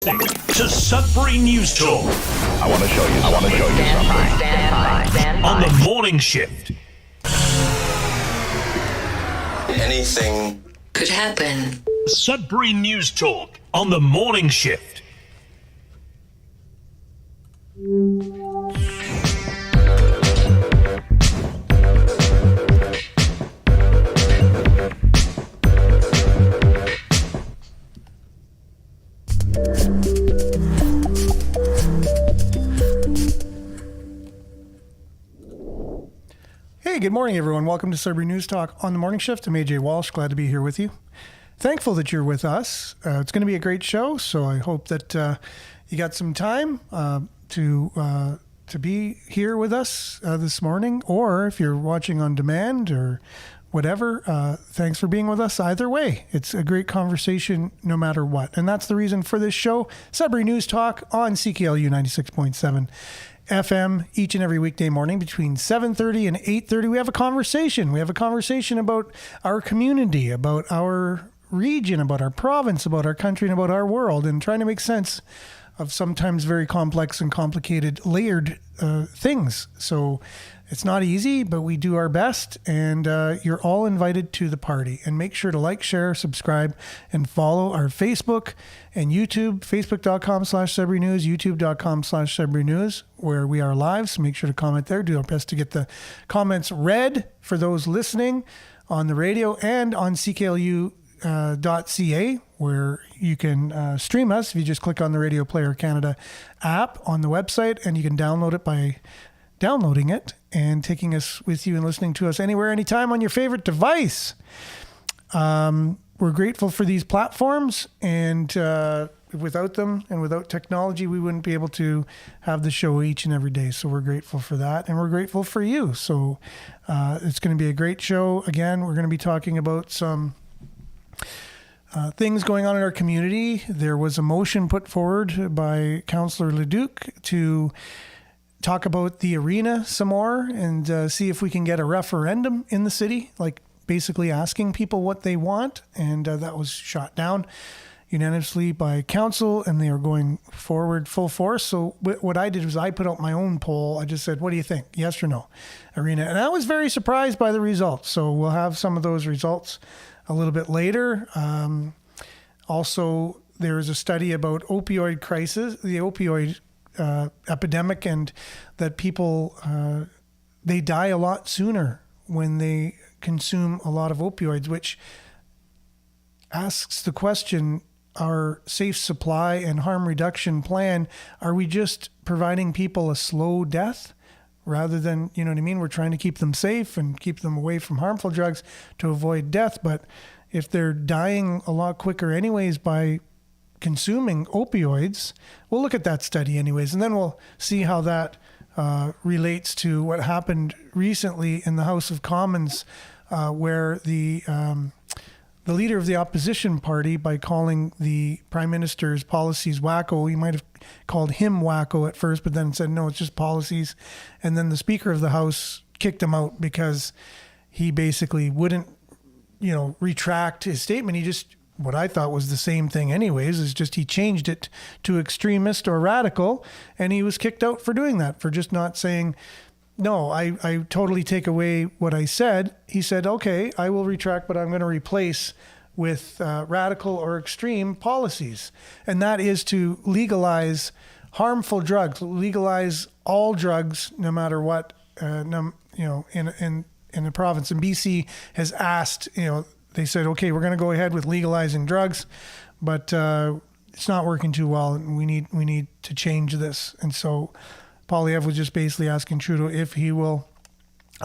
To Sudbury News Talk. I want to show you something. Stand by. On the morning shift. Anything could happen. Sudbury News Talk on the morning shift. Hey, good morning, everyone. Welcome to Sudbury News Talk on the morning shift. I'm AJ Walsh. Glad to be here with you. Thankful that you're with us. It's going to be a great show, so I hope that you got some time to be here with us this morning, or if you're watching on demand or whatever, thanks for being with us either way. It's a great conversation no matter what, and that's the reason for this show, Sudbury News Talk on CKLU 96.7 FM each and every weekday morning between 7:30 and 8:30. We have a conversation. We have a conversation about our community, about our region, about our province, about our country, and about our world, and trying to make sense of sometimes very complex and complicated, layered things. So it's not easy, but we do our best, and you're all invited to the party. And make sure to like, share, subscribe, and follow our Facebook and YouTube, facebook.com/Sudbury News, youtube.com/Sudbury News, where we are live. So make sure to comment there. Do our best to get the comments read for those listening on the radio and on CKLU.ca, where you can stream us if you just click on the Radio Player Canada app on the website, and you can download it by downloading it and taking us with you and listening to us anywhere, anytime on your favorite device. We're grateful for these platforms, and without them and without technology, we wouldn't be able to have the show each and every day. So we're grateful for that, and we're grateful for you. So it's going to be a great show. Again, we're going to be talking about some things going on in our community. There was a motion put forward by Councillor Leduc to talk about the arena some more and see if we can get a referendum in the city, like basically asking people what they want. And that was shot down unanimously by council, and they are going forward full force. So what I did was I put out my own poll. I just said, what do you think? Yes or no? Arena. And I was very surprised by the results. So we'll have some of those results a little bit later. Also, there is a study about opioid crisis, the opioid epidemic, and that people, they die a lot sooner when they consume a lot of opioids, which asks the question, our safe supply and harm reduction plan, are we just providing people a slow death rather than, you know what I mean? We're trying to keep them safe and keep them away from harmful drugs to avoid death. But if they're dying a lot quicker anyways by consuming opioids, we'll look at that study anyways, and then we'll see how that relates to what happened recently in the House of Commons, where the leader of the opposition party, by calling the Prime Minister's policies wacko, he might have called him wacko at first, but then said, no, it's just policies. And then the Speaker of the House kicked him out because he basically wouldn't, retract his statement. He just, what I thought was the same thing anyways, is just he changed it to extremist or radical, and he was kicked out for doing that, for just not saying, no, I totally take away what I said. He said, okay, I will retract, but I'm going to replace with radical or extreme policies. And that is to legalize harmful drugs, legalize all drugs, no matter what, in the province. And BC has asked, they said, okay, we're going to go ahead with legalizing drugs, but it's not working too well, and we need to change this. And so Poilievre was just basically asking Trudeau if he will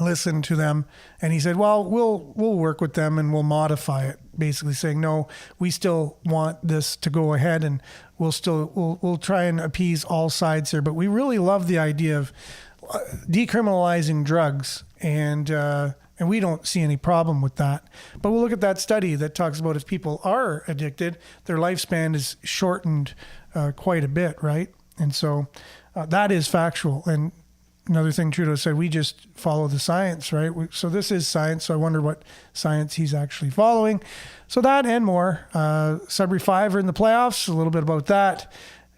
listen to them, and he said, well, we'll work with them and we'll modify it, basically saying, no, we still want this to go ahead, and we'll try and appease all sides here, but we really love the idea of decriminalizing drugs, and we don't see any problem with that. But we'll look at that study that talks about if people are addicted, their lifespan is shortened quite a bit, right? And so that is factual. And another thing Trudeau said, we just follow the science, right? So this is science. So I wonder what science he's actually following. So that and more. Sudbury 5 are in the playoffs. A little bit about that,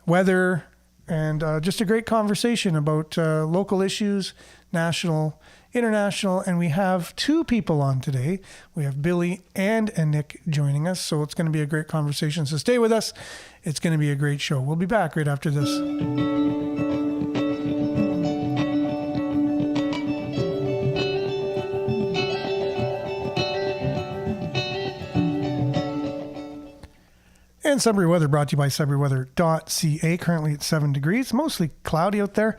weather, and just a great conversation about local issues, national, international. And we have two people on today. We have Billy and Nick joining us. So it's going to be a great conversation. So stay with us. It's going to be a great show. We'll be back right after this. And Sudbury weather brought to you by SudburyWeather.ca. Currently at 7 degrees. Mostly cloudy out there.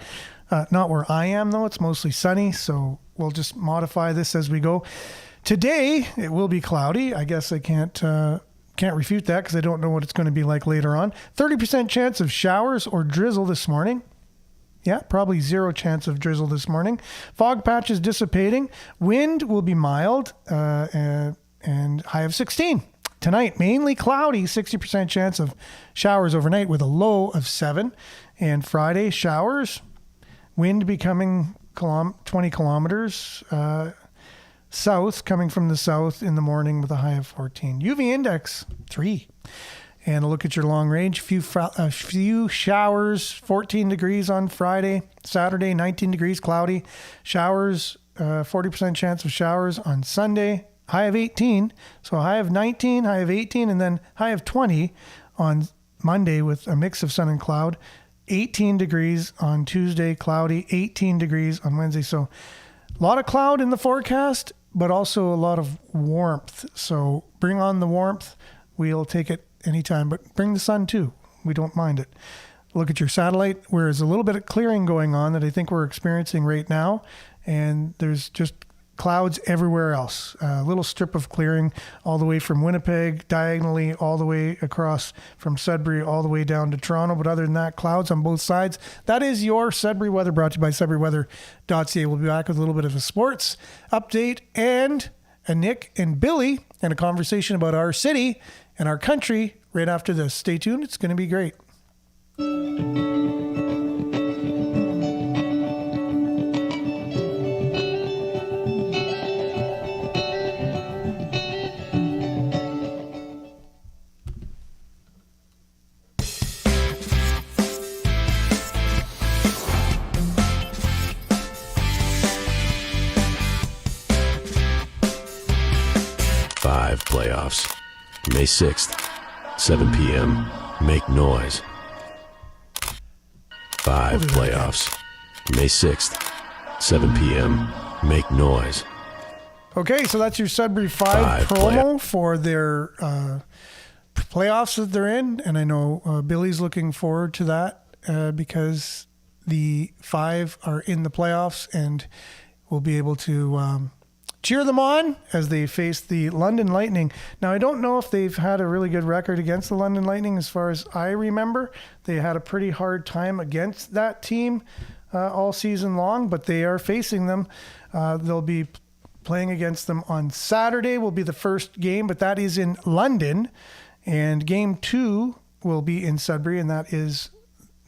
Not where I am, though. It's mostly sunny, so we'll just modify this as we go. Today, it will be cloudy. I guess I can't refute that because I don't know what it's going to be like later on. 30% chance of showers or drizzle this morning. Yeah, probably 0 chance of drizzle this morning. Fog patches dissipating. Wind will be mild and high of 16. Tonight, mainly cloudy, 60% chance of showers overnight with a low of 7. And Friday, showers, wind becoming 20 kilometers south, coming from the south in the morning with a high of 14. UV index, 3. And a look at your long range, a few showers, 14 degrees on Friday. Saturday, 19 degrees, cloudy. Showers, 40% chance of showers on Sunday. High of 18, so high of 19, high of 18, and then high of 20 on Monday with a mix of sun and cloud. 18 degrees on Tuesday, cloudy, 18 degrees on Wednesday. So a lot of cloud in the forecast, but also a lot of warmth. So bring on the warmth. We'll take it anytime, but bring the sun too. We don't mind it. Look at your satellite, where there's a little bit of clearing going on that I think we're experiencing right now, and there's just clouds everywhere else. A little strip of clearing all the way from Winnipeg, diagonally all the way across from Sudbury, all the way down to Toronto. But other than that, clouds on both sides. That is your Sudbury weather, brought to you by SudburyWeather.ca. We'll be back with a little bit of a sports update and a Nick and Billy and a conversation about our city and our country right after this. Stay tuned. It's going to be great. 5 playoffs. May 6th, 7 p.m. Make noise. 5 playoffs. May 6th, 7 p.m. Make noise. Okay, so that's your Sudbury 5 promo for their playoffs that they're in. And I know Billy's looking forward to that because the 5 are in the playoffs and we'll be able to cheer them on as they face the London Lightning. Now, I don't know if they've had a really good record against the London Lightning. As far as I remember, they had a pretty hard time against that team all season long, but they are facing them. They'll be playing against them on Saturday will be the first game, but that is in London. And game 2 will be in Sudbury, and that is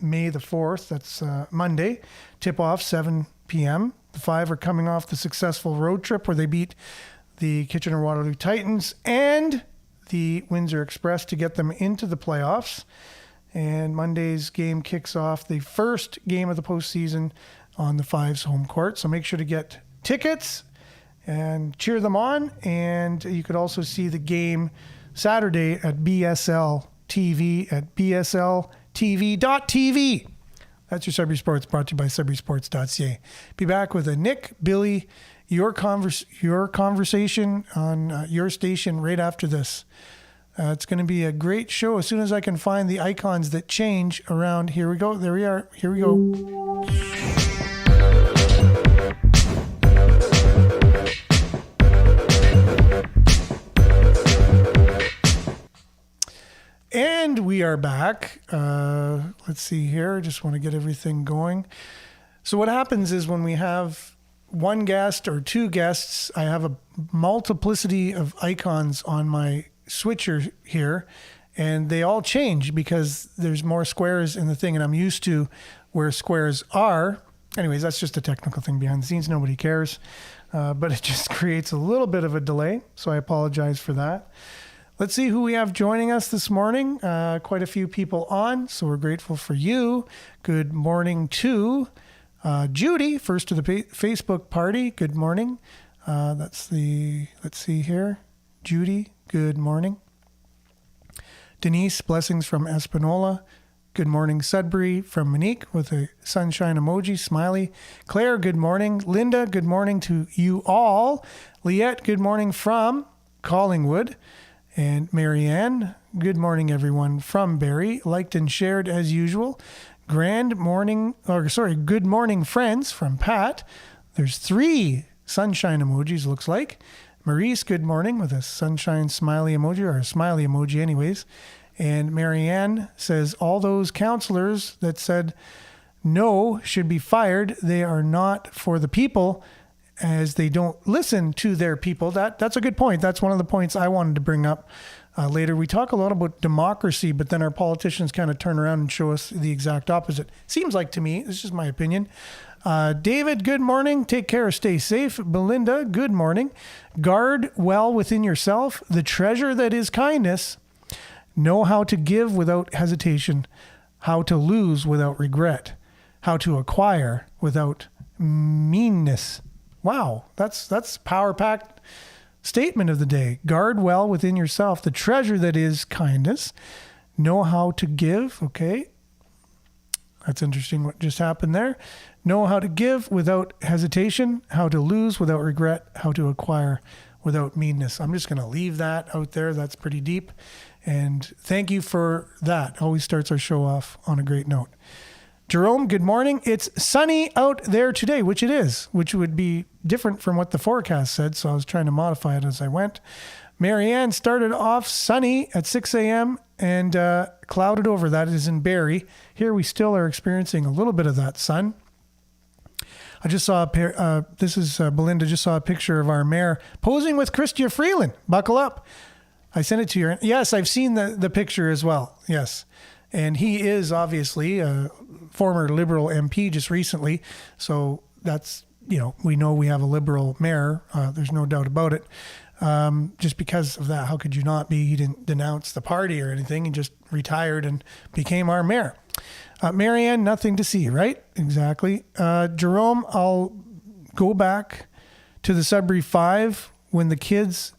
May the 4th. That's Monday. Tip-off, 7 p.m. The 5 are coming off the successful road trip where they beat the Kitchener-Waterloo Titans and the Windsor Express to get them into the playoffs. And Monday's game kicks off the first game of the postseason on the 5's home court. So make sure to get tickets and cheer them on. And you could also see the game Saturday at BSL TV at bsltv.tv. That's your Sudbury Sports, brought to you by SudburySports.ca. Be back with a Nick, Billy, your conversation on your station right after this. It's going to be a great show as soon as I can find the icons that change around. Here we go. There we are. Here we go. And we are back. Let's see here. I just want to get everything going. So what happens is when we have one guest or two guests, I have a multiplicity of icons on my switcher here, and they all change because there's more squares in the thing, and I'm used to where squares are anyways, that's just a technical thing behind the scenes. Nobody cares. But it just creates a little bit of a delay. So I apologize for that. Let's see who we have joining us this morning. Quite a few people on, so we're grateful for you. Good morning to Judy, first to the Facebook party. Good morning. Let's see here. Judy, good morning. Denise, blessings from Espanola. Good morning, Sudbury from Monique with a sunshine emoji, smiley. Claire, good morning. Linda, good morning to you all. Liette, good morning from Collingwood. And Marianne, good morning, everyone from Barrie. Liked and shared as usual. Good morning, friends from Pat. There's 3 sunshine emojis, looks like. Maurice, good morning with a sunshine smiley emoji, or a smiley emoji anyways. And Marianne says, all those counselors that said no should be fired. They are not for the people, as they don't listen to their people. That's a good point. That's one of the points I wanted to bring up later. We talk a lot about democracy, but then our politicians kind of turn around and show us the exact opposite. Seems like to me, this is my opinion. David, good morning. Take care. Stay safe. Belinda, good morning. Guard well within yourself the treasure that is kindness. Know how to give without hesitation, how to lose without regret, how to acquire without meanness. Wow, that's power-packed statement of the day. Guard well within yourself the treasure that is kindness. Know how to give. Okay, that's interesting what just happened there. Know how to give without hesitation, how to lose without regret, how to acquire without meanness. I'm just going to leave that out there. That's pretty deep. And thank you for that. Always starts our show off on a great note. Jerome, good morning. It's sunny out there today, which it is, which would be different from what the forecast said. So I was trying to modify it as I went. Marianne started off sunny at 6 a.m. and clouded over. That is in Barrie. Here we still are experiencing a little bit of that sun. I just saw Belinda just saw a picture of our mayor posing with Chrystia Freeland. Buckle up. I sent it to you. Yes, I've seen the picture as well. Yes. And he is obviously a former Liberal MP just recently. So that's, we know we have a Liberal mayor. There's no doubt about it. Just because of that, how could you not be? He didn't denounce the party or anything. He just retired and became our mayor. Marianne, nothing to see, right? Exactly. Jerome, I'll go back to the Sudbury 5 when the kids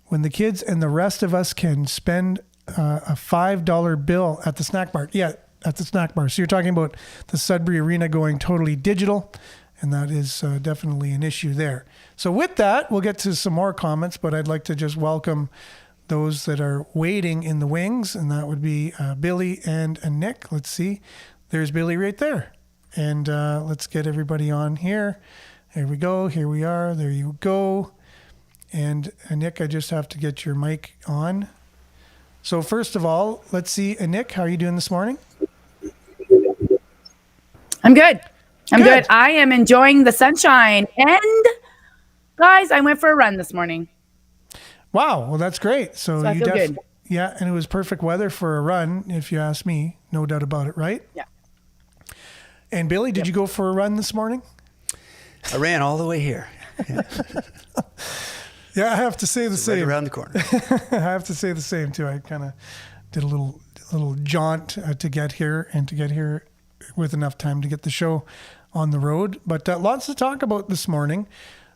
and the rest of us can spend a $5 bill at the snack bar. Yeah, at the snack bar. So you're talking about the Sudbury Arena going totally digital, and that is definitely an issue there. So with that, we'll get to some more comments, but I'd like to just welcome those that are waiting in the wings, and that would be Billy and Nick. Let's see. There's Billy right there. And let's get everybody on here. Here we go. Here we are. There you go. And Nick, I just have to get your mic on. So first of all, let's see. Nick, how are you doing this morning? I'm good. I'm good. I am enjoying the sunshine. And guys, I went for a run this morning. Wow. Well, that's great. So I feel good. Yeah. And it was perfect weather for a run, if you ask me. No doubt about it, right? Yeah. And Billy, did you go for a run this morning? I ran all the way here. Yeah. Yeah, I have to say the same. Right around the corner. I have to say the same too. I kind of did a little jaunt to get here and to get here with enough time to get the show on the road. But lots to talk about this morning.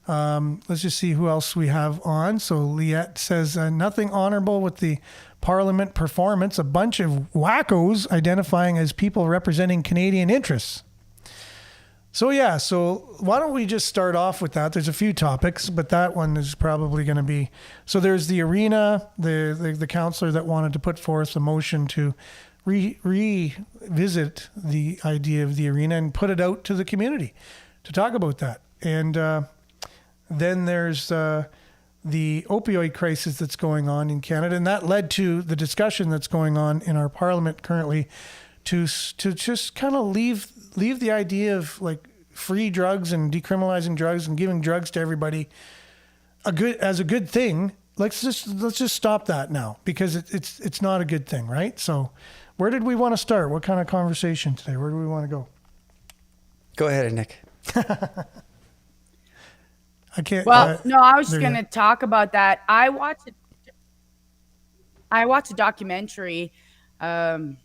Let's just see who else we have on. So Liette says, nothing honorable with the Parliament performance. A bunch of wackos identifying as people representing Canadian interests. So why don't we just start off with that? There's a few topics, but that one is probably going to be, so there's the arena, the councillor that wanted to put forth a motion to revisit the idea of the arena and put it out to the community to talk about that. And then there's the opioid crisis that's going on in Canada, and that led to the discussion that's going on in our parliament currently to just kind of leave the idea of like free drugs and decriminalizing drugs and giving drugs to everybody as a good thing. Let's just stop that now, because it's not a good thing, right? So where did we want to start? What kind of conversation today? Where do we want to go? Go ahead, Nick. I can't. Well, no, I was just there going you to talk about that. I watched a documentary 7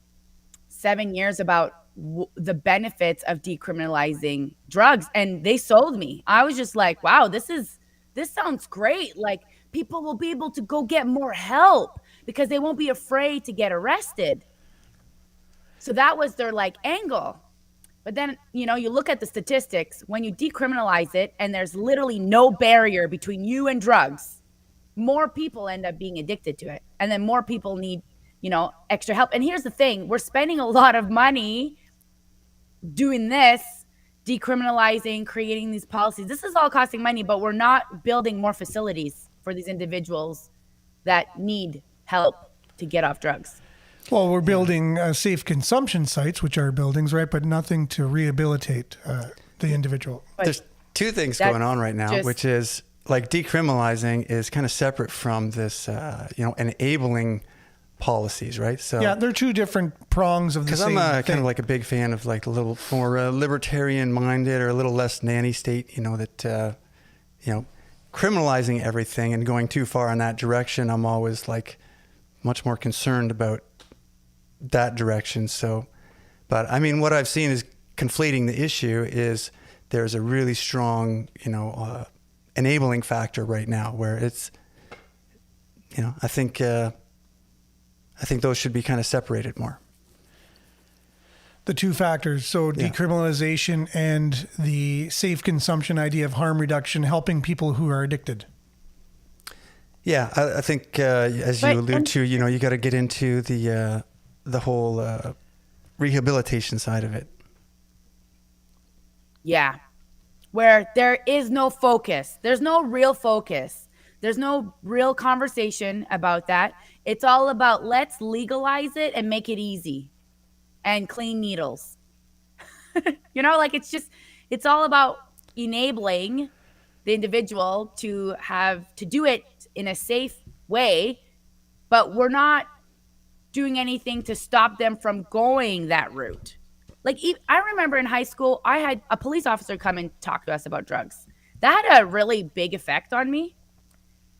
years about the benefits of decriminalizing drugs, and they sold me. I was just like, wow, this sounds great. Like, people will be able to go get more help because they won't be afraid to get arrested. So that was their like angle. But then, you look at the statistics, when you decriminalize it and there's literally no barrier between you and drugs, more people end up being addicted to it. And then more people need, extra help. And here's the thing, we're spending a lot of money doing this, decriminalizing, creating these policies. This is all costing money, but we're not building more facilities for these individuals that need help to get off drugs. Well, we're building safe consumption sites, which are buildings, right? But nothing to rehabilitate the individual. But There's two things going on right now, which is like decriminalizing is kind of separate from this, enabling policies, right? So yeah, they're two different prongs of the same thing. Because I'm kind of like a big fan of like a little more libertarian-minded or a little less nanny state, criminalizing everything and going too far in that direction. I'm always like much more concerned about that direction. So, but I mean, what I've seen is conflating the issue is there's a really strong, enabling factor right now where it's, I think those should be kind of separated more. The two factors, so decriminalization and the safe consumption idea of harm reduction, helping people who are addicted. Yeah, I think as you allude to, you got to get into the whole rehabilitation side of it. Yeah, where there is no focus. There's no real focus. There's no real conversation about that. It's all about let's legalize it and make it easy and clean needles. It's all about enabling the individual to do it in a safe way, but we're not doing anything to stop them from going that route. Like, I remember in high school, I had a police officer come and talk to us about drugs. That had a really big effect on me.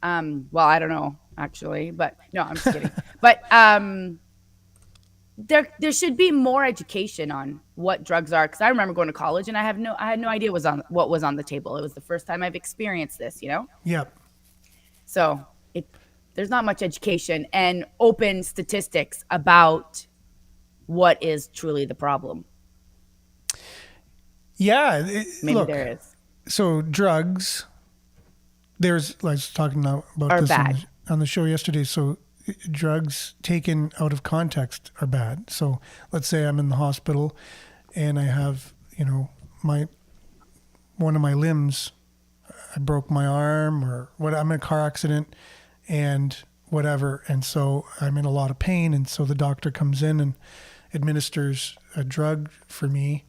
Well, I don't know, actually, but no, I'm just kidding. But there should be more education on what drugs are, because I remember going to college and I had no idea what was on the table. It was the first time I've experienced this, Yep. So there's not much education and open statistics about what is truly the problem. Yeah. Maybe there is. So drugs, I was talking about are this bad. on the show yesterday. So drugs taken out of context are bad. So let's say I'm in the hospital and I have, one of my limbs, I broke my arm or I'm in a car accident and whatever. And so I'm in a lot of pain. And so the doctor comes in and administers a drug for me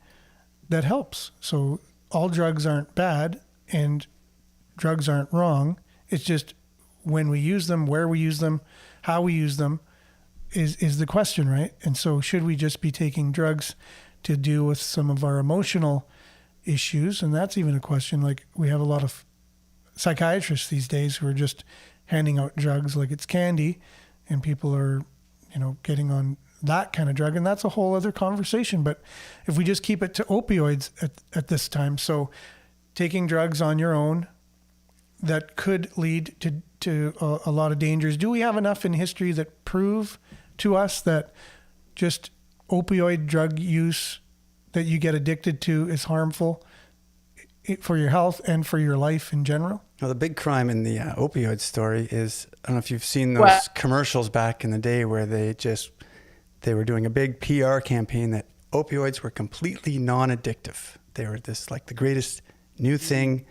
that helps. So all drugs aren't bad and drugs aren't wrong. It's just when we use them, where we use them, how we use them is the question, right? And so should we just be taking drugs to deal with some of our emotional issues? And that's even a question. Like, we have a lot of psychiatrists these days who are just handing out drugs like it's candy, and people are, getting on that kind of drug. And that's a whole other conversation. But if we just keep it to opioids at this time, so taking drugs on your own, that could lead to a lot of dangers. Do we have enough in history that prove to us that just opioid drug use that you get addicted to is harmful for your health and for your life in general? Well, the big crime in the opioid story is, I don't know if you've seen those commercials back in the day where they were doing a big PR campaign that opioids were completely non-addictive. They were the greatest new thing.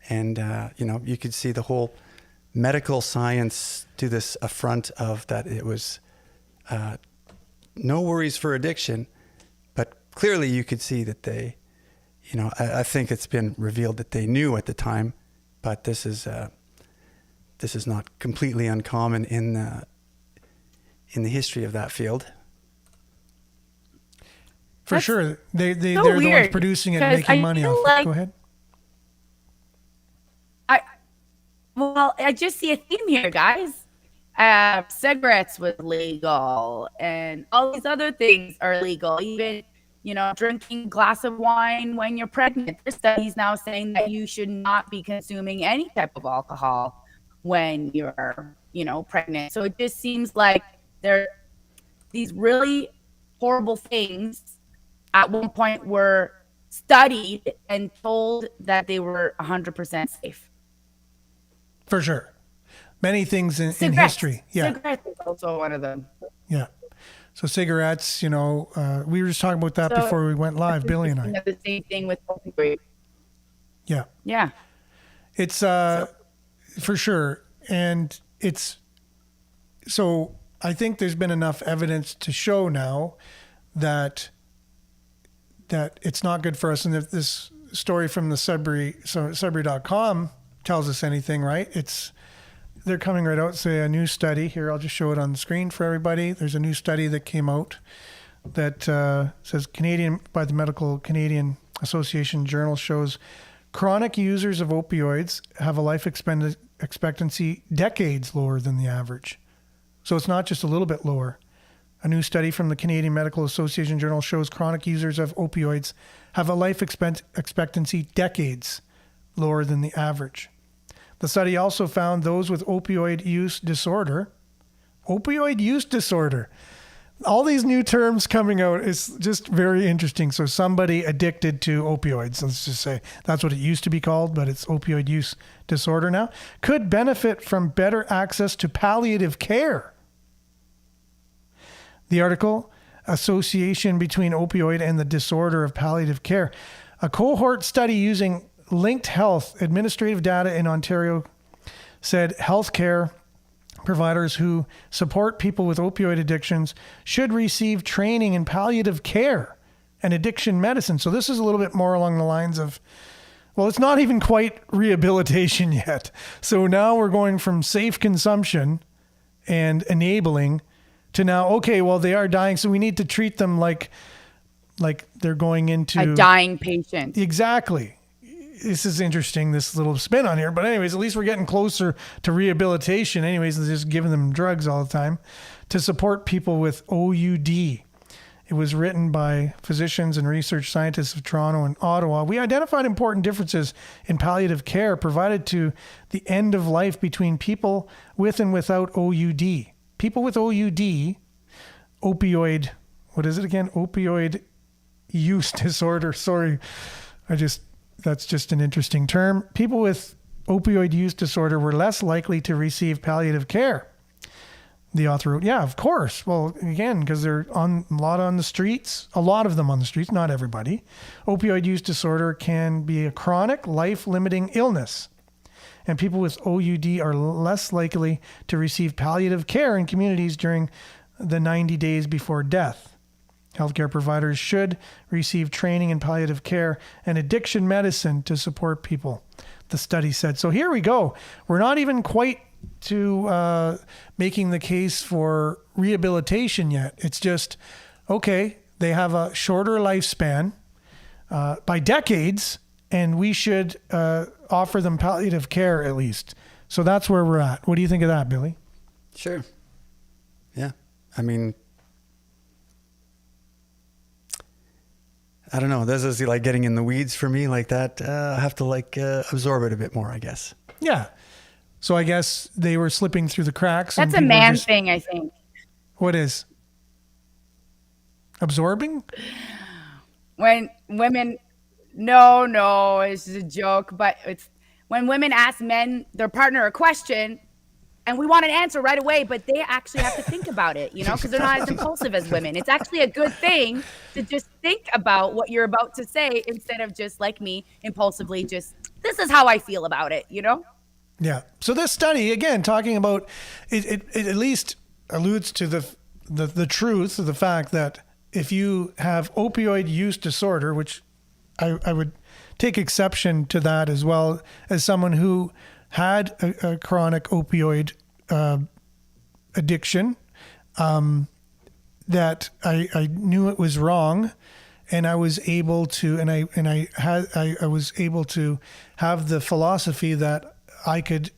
And, you could see the whole medical science do this affront of that it was no worries for addiction. But clearly you could see that they, I think it's been revealed that they knew at the time, but this is not completely uncommon in the history of that field. For That's sure. They're the ones weird, producing it and 'cause making I money feel off it. like- Go ahead. I just see a theme here, guys. Cigarettes was legal, and all these other things are legal. Even, drinking a glass of wine when you're pregnant. This study's now saying that you should not be consuming any type of alcohol when you're, pregnant. So it just seems like there these really horrible things at one point were studied and told that they were 100% safe. For sure. Many things in Cigarettes. history. Yeah. Cigarettes is also one of them. Yeah. So cigarettes, we were just talking about that So- before we went live, Billy and I. The same thing with opioids. Yeah. Yeah. It's for sure. And so I think there's been enough evidence to show now that it's not good for us. And if this story from the Sudbury.com tells us anything, right? They're coming right out, say a new study here. I'll just show it on the screen for everybody. There's a new study that came out that says by the Medical Canadian Association Journal shows chronic users of opioids have a life expectancy decades lower than the average. So it's not just a little bit lower. A new study from the Canadian Medical Association Journal shows chronic users of opioids have a life expectancy decades lower than the average. The study also found those with opioid use disorder. All these new terms coming out is just very interesting. So somebody addicted to opioids, let's just say that's what it used to be called, but it's opioid use disorder now, could benefit from better access to palliative care. The article, Association Between Opioid and the Disorder of Palliative Care. A cohort study using Linked Health administrative data in Ontario said healthcare providers who support people with opioid addictions should receive training in palliative care and addiction medicine. So this is a little bit more along the lines of, well, it's not even quite rehabilitation yet. So now we're going from safe consumption and enabling to now, okay, well, they are dying, so we need to treat them like they're going into A dying patient. Exactly. This is interesting, this little spin on here. But anyways, at least we're getting closer to rehabilitation anyways, than just giving them drugs all the time to support people with OUD. It was written by physicians and research scientists of Toronto and Ottawa. We identified important differences in palliative care provided to the end of life between people with and without OUD. People with OUD, opioid use disorder. Sorry, that's just an interesting term. People with opioid use disorder were less likely to receive palliative care. The author wrote, yeah, of course. Well, again, because they're a lot of them on the streets, not everybody. Opioid use disorder can be a chronic, life-limiting illness. And people with OUD are less likely to receive palliative care in communities during the 90 days before death. Healthcare providers should receive training in palliative care and addiction medicine to support people, the study said. So here we go. We're not even quite to making the case for rehabilitation yet. It's just, okay, they have a shorter lifespan by decades, and we should offer them palliative care at least. So that's where we're at. What do you think of that, Billy? Sure. Yeah. I mean, I don't know. This is like getting in the weeds for me like that. I have to absorb it a bit more, I guess. Yeah. So I guess they were slipping through the cracks. That's a man thing, I think. What is? Absorbing? When women, no, it's just a joke. But it's when women ask their partner, a question, and we want an answer right away, but they actually have to think about it, because they're not as impulsive as women. It's actually a good thing to just think about what you're about to say instead of just like me, impulsively, this is how I feel about it, Yeah. So this study, again, talking about it at least alludes to the truth of the fact that if you have opioid use disorder, which I would take exception to that as well as someone who had a chronic opioid addiction, that I knew it was wrong. and I was able to, I was able to have the philosophy that I could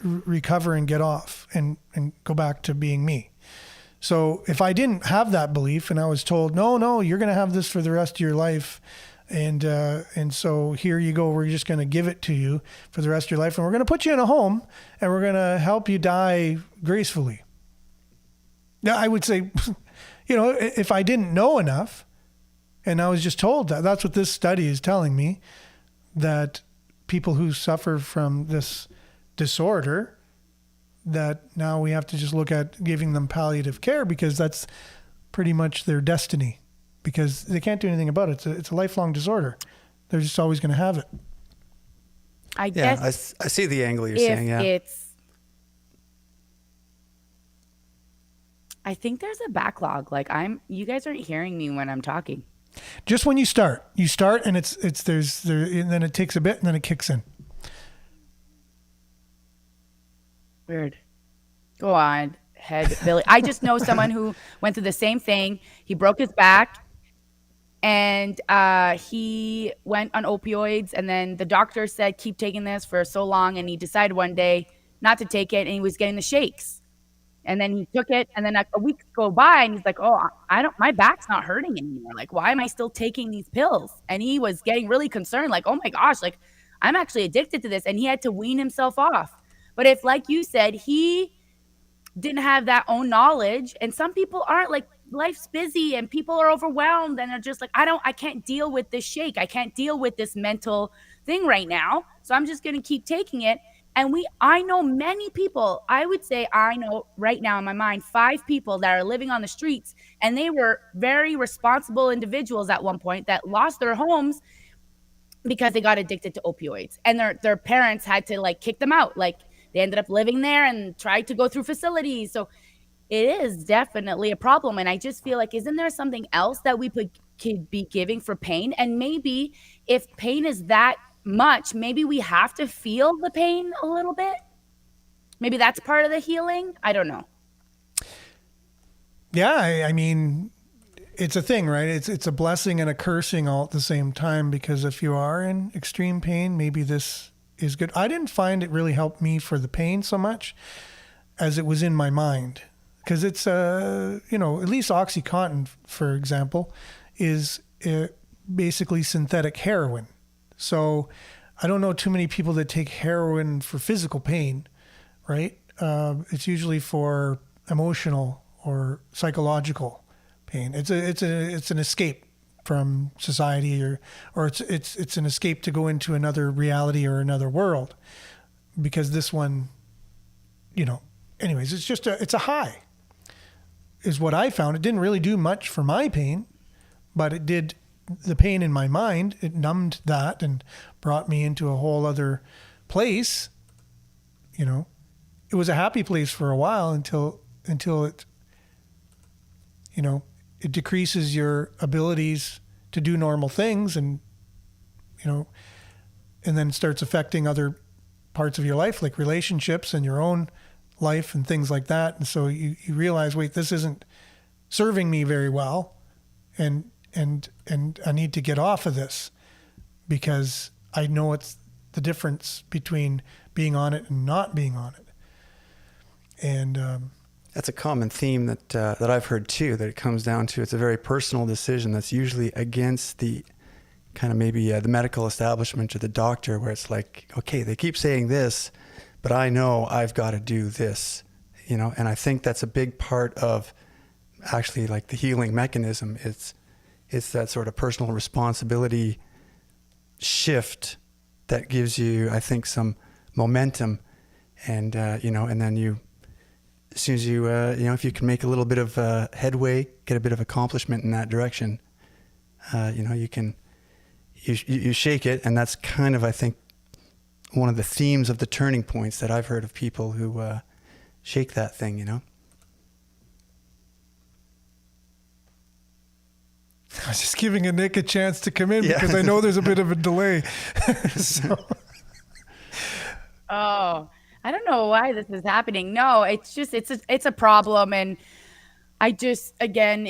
recover and get off and go back to being me. So if I didn't have that belief and I was told, no, you're going to have this for the rest of your life. And so here you go. We're just going to give it to you for the rest of your life. And we're going to put you in a home and we're going to help you die gracefully. Now, I would say, if I didn't know enough and I was just told that, that's what this study is telling me, that people who suffer from this disorder, that now we have to just look at giving them palliative care because that's pretty much their destiny, because they can't do anything about it. It's a lifelong disorder. They're just always going to have it. I guess I see the angle you're saying. Yeah, I think there's a backlog. Like you guys aren't hearing me when I'm talking. Just when you start and and then it takes a bit and then it kicks in. Weird. Go on, head Billy. I just know someone who went through the same thing. He broke his back and he went on opioids, and then the doctor said, keep taking this for so long. And he decided one day not to take it, and he was getting the shakes. And then he took it, and then a week go by, and he's like, oh, my back's not hurting anymore. Like, why am I still taking these pills? And he was getting really concerned, like, oh my gosh, like I'm actually addicted to this. And he had to wean himself off. But if, like you said, he didn't have that own knowledge, and some people aren't, like, life's busy and people are overwhelmed and they're just like, I can't deal with this shake. I can't deal with this mental thing right now. So I'm just going to keep taking it. And I know many people, I would say I know right now in my mind, 5 people that are living on the streets, and they were very responsible individuals at one point that lost their homes because they got addicted to opioids, and their parents had to, like, kick them out. Like, they ended up living there and tried to go through facilities. So it is definitely a problem. And I just feel like, isn't there something else that we could be giving for pain? And maybe if pain is that much, maybe we have to feel the pain a little bit. Maybe that's part of the healing. I don't know. Yeah, I mean, it's a thing, right? It's a blessing and a cursing all at the same time, because if you are in extreme pain, maybe this is good. I didn't find it really helped me for the pain so much as it was in my mind, because it's at least OxyContin, for example, is basically synthetic heroin. So I don't know too many people that take heroin for physical pain, right? It's usually for emotional or psychological pain. It's an escape from society, or it's an escape to go into another reality or another world, because this one, anyways, it's a high is what I found. It didn't really do much for my pain, but it did the pain in my mind. It numbed that and brought me into a whole other place. It was a happy place for a while until it, it decreases your abilities to do normal things, and and then starts affecting other parts of your life, like relationships and your own life and things like that. And so you realize, wait, this isn't serving me very well, and I need to get off of this, because I know it's the difference between being on it and not being on it. And that's a common theme that I've heard too, that it comes down to, it's a very personal decision that's usually against the kind of maybe the medical establishment or the doctor, where it's like, okay, they keep saying this, but I know I've got to do this, and I think that's a big part of actually, like, the healing mechanism. It's that sort of personal responsibility shift that gives you, I think, some momentum, and and then you, as soon as you, if you can make a little bit of headway, get a bit of accomplishment in that direction, you shake it. And that's kind of, I think, one of the themes of the turning points that I've heard of people who shake that thing, I was just giving Nick a chance to come in, because I know there's a bit of a delay. So. Oh, I don't know why this is happening. No, it's just, it's a problem. And I just, again,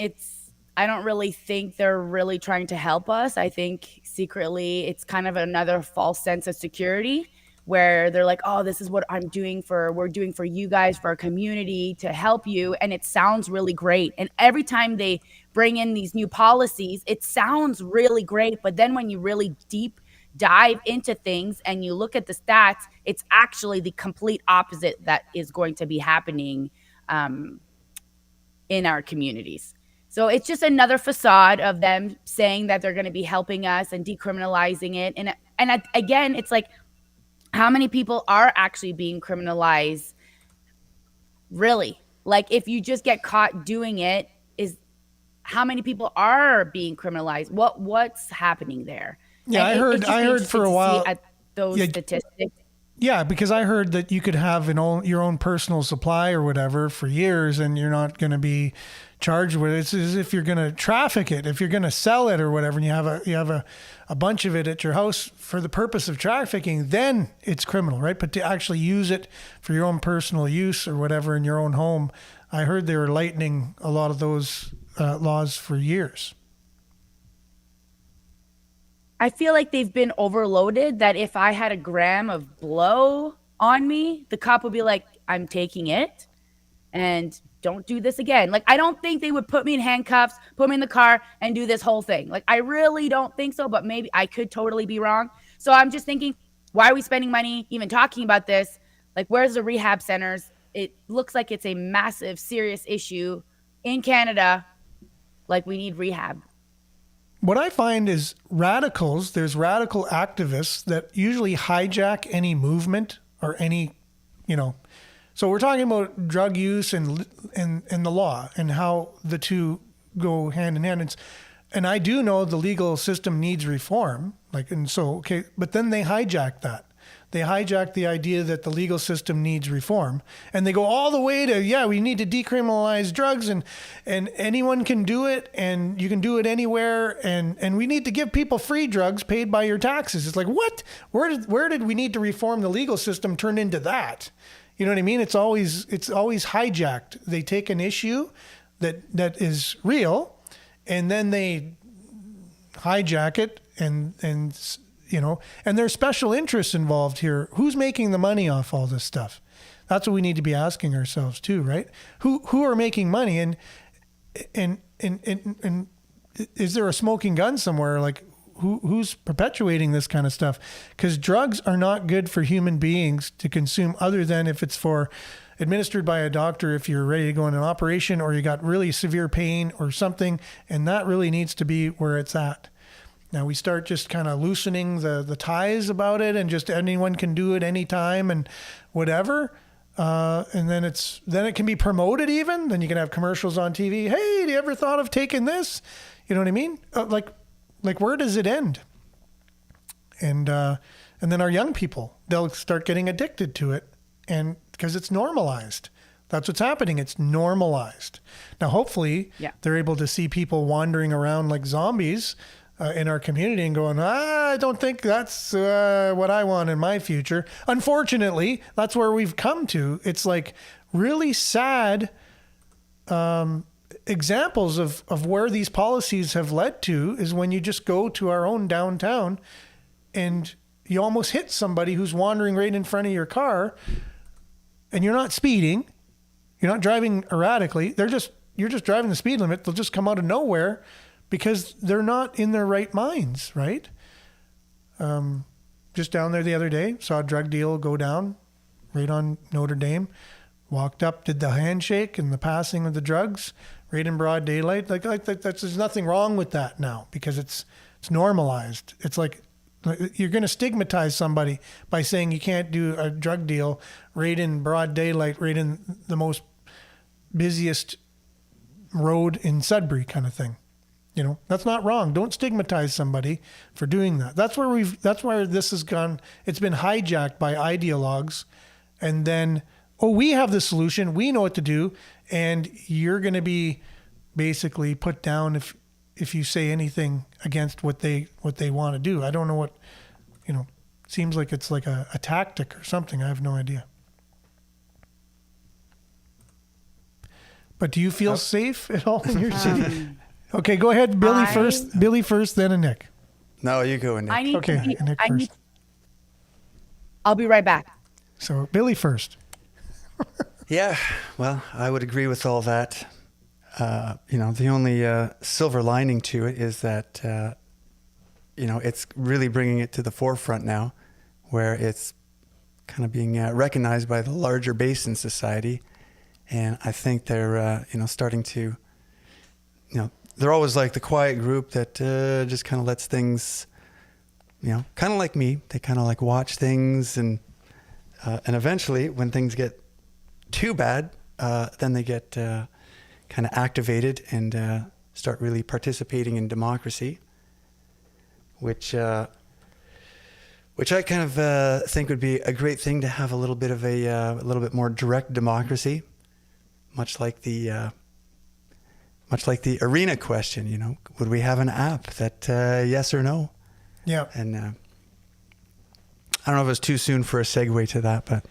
I don't really think they're really trying to help us. I think secretly it's kind of another false sense of security where they're like, oh, this is what we're doing for you guys, for our community to help you. And it sounds really great. And every time they bring in these new policies, it sounds really great. But then when you really deep dive into things and you look at the stats, it's actually the complete opposite that is going to be happening in our communities. So it's just another facade of them saying that they're going to be helping us and decriminalizing it. And again, it's like, how many people are actually being criminalized? Really? Like, if you just get caught doing it, is how many people are being criminalized? What's happening there? Yeah, And I heard for a while at those statistics. Yeah, because I heard that you could have your own personal supply or whatever for years, and you're not going to be charged with it. It's as if you're going to traffic it, if you're going to sell it or whatever, and you have a bunch of it at your house for the purpose of trafficking, then it's criminal, right? But to actually use it for your own personal use or whatever in your own home, I heard they were lightening a lot of those laws for years. I feel like they've been overloaded, that if I had a gram of blow on me, the cop would be like, I'm taking it and don't do this again. Like, I don't think they would put me in handcuffs, put me in the car and do this whole thing. Like, I really don't think so, but maybe I could totally be wrong. So I'm just thinking, why are we spending money even talking about this? Like, where's the rehab centers? It looks like it's a massive, serious issue in Canada. Like, we need rehab. What I find is there's radical activists that usually hijack any movement or any, so we're talking about drug use and the law and how the two go hand in hand. And I do know the legal system needs reform, but then they hijack that. They hijack the idea that the legal system needs reform, and they go all the way to, we need to decriminalize drugs and anyone can do it and you can do it anywhere. And we need to give people free drugs paid by your taxes. It's like, what? Where did we need to reform the legal system turn into that? You know what I mean? It's always hijacked. They take an issue that is real and then they hijack it and there's special interests involved here. Who's making the money off all this stuff? That's what we need to be asking ourselves too, right? Who are making money, and is there a smoking gun somewhere? Like, who's perpetuating this kind of stuff? Because drugs are not good for human beings to consume, other than if it's administered by a doctor, if you're ready to go in an operation or you got really severe pain or something, and that really needs to be where it's at. Now we start just kind of loosening the ties about it, and just anyone can do it anytime and whatever. And then it can be promoted even. Then you can have commercials on TV. Hey, have you ever thought of taking this? You know what I mean? Like where does it end? And then our young people, they'll start getting addicted to it, and because it's normalized. That's what's happening. It's normalized. Now, hopefully, they're able to see people wandering around like zombies in our community and going, I don't think that's what I want in my future. Unfortunately, that's where we've come to. It's like really sad examples of where these policies have led to is when you just go to our own downtown and you almost hit somebody who's wandering right in front of your car, and you're not speeding. You're not driving erratically. You're just driving the speed limit. They'll just come out of nowhere because they're not in their right minds, right? Just down there the other day, saw a drug deal go down right on Notre Dame. Walked up, did the handshake and the passing of the drugs right in broad daylight. Like there's nothing wrong with that now because it's normalized. It's like you're going to stigmatize somebody by saying you can't do a drug deal right in broad daylight, right in the most busiest road in Sudbury kind of thing. That's not wrong. Don't stigmatize somebody for doing that. That's where this has gone. It's been hijacked by ideologues, and then, we have the solution. We know what to do. And you're going to be basically put down if you say anything against what they want to do. I don't know what, seems like it's like a tactic or something. I have no idea. But do you feel safe at all in your city? Okay, go ahead, Billy I- first. Billy first, then a Nick. No, you go, Nick. I need Okay, to be, Nick I need, first. I'll be right back. So Billy first. Yeah, well, I would agree with all that. The only silver lining to it is that, it's really bringing it to the forefront now, where it's kind of being recognized by the larger base in society. And I think they're, starting to, they're always like the quiet group that just kind of lets things, kind of like me, they kind of like watch things and eventually when things get too bad, then they get kind of activated and start really participating in democracy, which I kind of think would be a great thing to have a little bit of a little bit more direct democracy, much like the arena question. Would we have an app that yes or no? Yeah. And I don't know if it was too soon for a segue to that, but.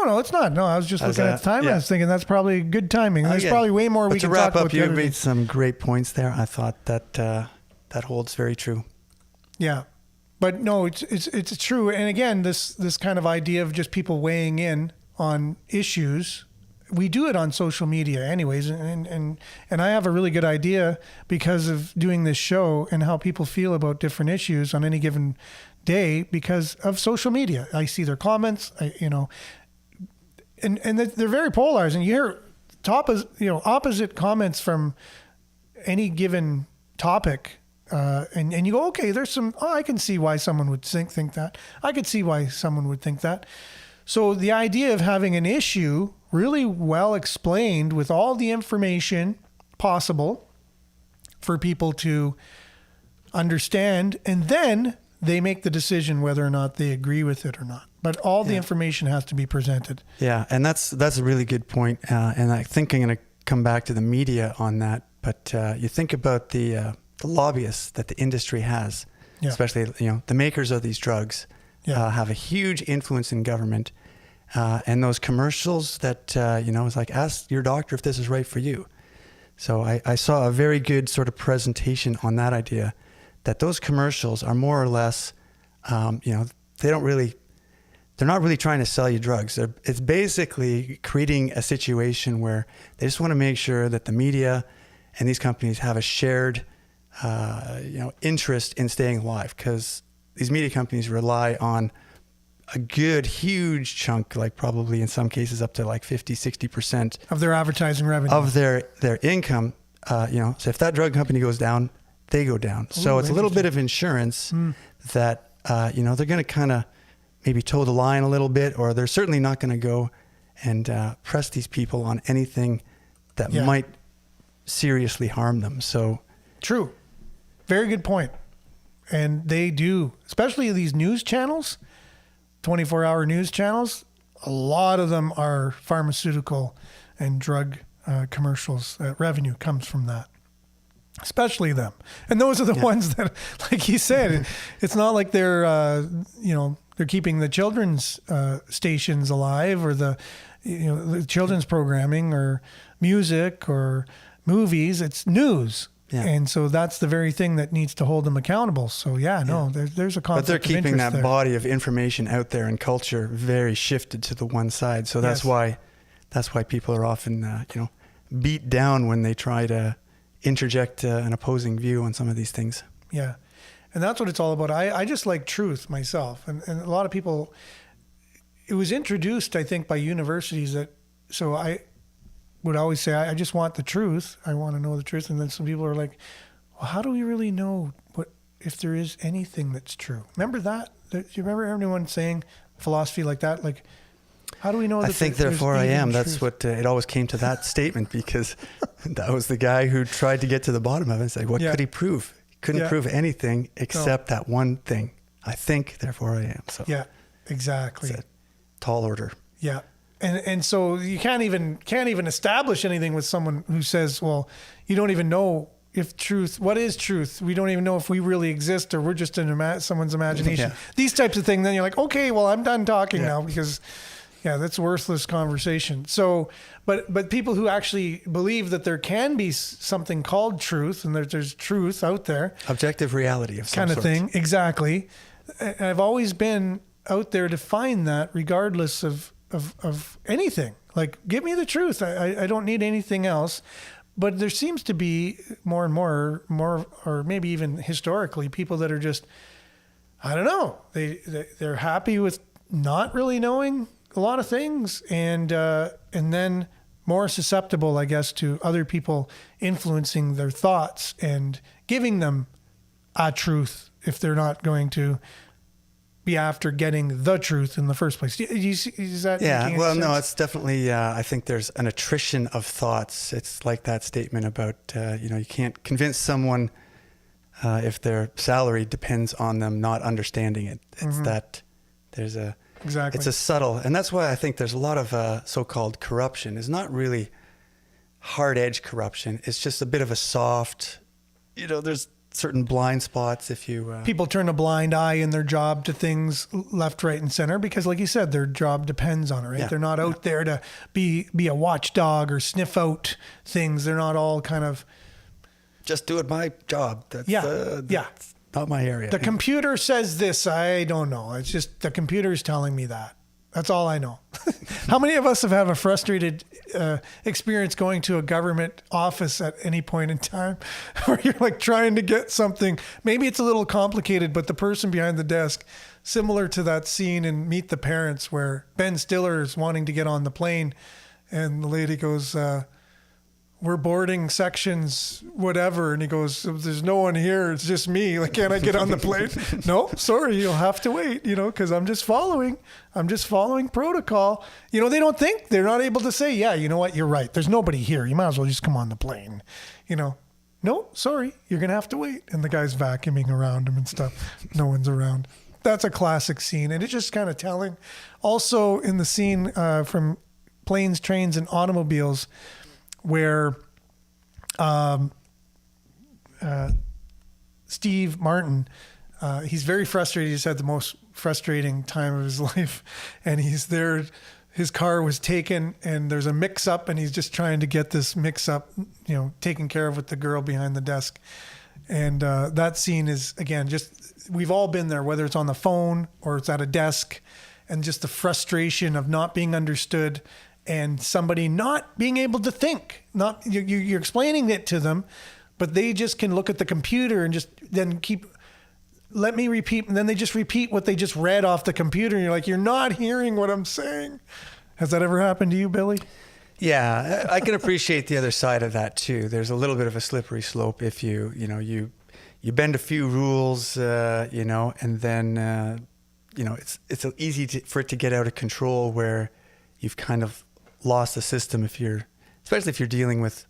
No, it's not. No, I was just looking at the time. I was thinking that's probably good timing. There's probably way more we can talk about. To wrap up, you made some great points there. I thought that that holds very true. Yeah, but no, it's true. And again, this kind of idea of just people weighing in on issues, we do it on social media, anyways. And I have a really good idea because of doing this show and how people feel about different issues on any given day because of social media. I see their comments. And they're very polarized, and you hear opposite comments from any given topic, and you go, okay, there's some. Oh, I can see why someone would think that. I could see why someone would think that. So the idea of having an issue really well explained with all the information possible for people to understand, and then they make the decision whether or not they agree with it or not. But all the information has to be presented. Yeah, and that's a really good point. And I think I'm going to come back to the media on that. But you think about the lobbyists that the industry has, especially the makers of these drugs, have a huge influence in government. And those commercials that it's like, ask your doctor if this is right for you. So I saw a very good sort of presentation on that idea, that those commercials are more or less, they're not really trying to sell you drugs. It's basically creating a situation where they just want to make sure that the media and these companies have a shared, interest in staying alive, because these media companies rely on a good, huge chunk, like probably in some cases up to like 50, 60% of their advertising revenue, of their income. So if that drug company goes down, they go down. So it's a little bit of insurance that, they're going to kind of maybe toe the line a little bit, or they're certainly not going to go and press these people on anything that might seriously harm them. So true. Very good point. And they do, especially these news channels, 24-hour news channels, a lot of them are pharmaceutical and drug commercials. Revenue comes from that. Especially them. And those are the ones that, like you said, it's not like they're, they're keeping the children's stations alive, or the children's programming or music or movies. It's news. Yeah. And so that's the very thing that needs to hold them accountable. So there's a conflict. But they're keeping that there. body of information out there and culture very shifted to the one side. So that's why people are often, beat down when they try to interject an opposing view on some of these things. Yeah. And that's what it's all about. I just like truth myself. And a lot of people, it was introduced, I think, by universities so I would always say, I just want the truth. I want to know the truth. And then some people are like, well, how do we really know if there is anything that's true? Remember that? Do you remember everyone saying philosophy like that? Like, how do we know that I think therefore I am. That's what it always came to that statement, because that was the guy who tried to get to the bottom of it. It's like, what could he prove? He couldn't prove anything except that one thing. I think, therefore I am. So yeah, exactly. It's a tall order. Yeah. And so you can't even establish anything with someone who says, well, you don't even know what is truth? We don't even know if we really exist, or we're just in someone's imagination. These types of things. Then you're like, okay, well, I'm done talking now, because Yeah, that's worthless conversation. So, but people who actually believe that there can be something called truth and there's truth out there, Objective reality of some kind of sort. thing. Exactly. I've always been out there to find that, regardless of anything. Like, give me the truth. I don't need anything else. But there seems to be more and more, or maybe even historically, people that are just, I don't know, they're happy with not really knowing a lot of things, and then more susceptible, I guess, to other people influencing their thoughts and giving them a truth if they're not going to be after getting the truth in the first place. Is that making well, any no, sense? it's definitely, I think there's an attrition of thoughts. It's like that statement about, you can't convince someone if their salary depends on them not understanding it. It's that there's Exactly. it's a subtle, and that's why I think there's a lot of so-called corruption. It's not really hard edge corruption. It's just a bit of a soft, there's certain blind spots if you People turn a blind eye in their job to things left, right, and center because, like you said, their job depends on it, right? Yeah. They're not out there to be a watchdog or sniff out things. They're not all kind of... just doing my job. That's, that's not my area. The computer says this. I don't know. It's just the computer's telling me that. That's all I know. How many of us have had a frustrated experience going to a government office at any point in time where you're like trying to get something? Maybe it's a little complicated, but the person behind the desk, similar to that scene in Meet the Parents where Ben Stiller is wanting to get on the plane and the lady goes, we're boarding sections, whatever. And he goes, there's no one here. It's just me. Like, can't I get on the plane? No, sorry. You'll have to wait, because I'm just following protocol. They don't think, they're not able to say, yeah, you know what? You're right. There's nobody here. You might as well just come on the plane. No, sorry. You're going to have to wait. And the guy's vacuuming around him and stuff. No one's around. That's a classic scene. And it's just kind of telling. Also in the scene from Planes, Trains, and Automobiles, where Steve Martin, he's very frustrated. He's had the most frustrating time of his life. And he's there, his car was taken and there's a mix up and he's just trying to get this mix up, taken care of with the girl behind the desk. And that scene is, again, just, we've all been there, whether it's on the phone or it's at a desk, and just the frustration of not being understood and somebody not being able to think. Not you're explaining it to them, but they just can look at the computer and just then let me repeat, and then they just repeat what they just read off the computer, and you're like, you're not hearing what I'm saying. Has that ever happened to you, Billy? Yeah, I can appreciate the other side of that too. There's a little bit of a slippery slope if you bend a few rules, and then it's easy for it to get out of control where you've kind of lost the system especially if you're dealing with.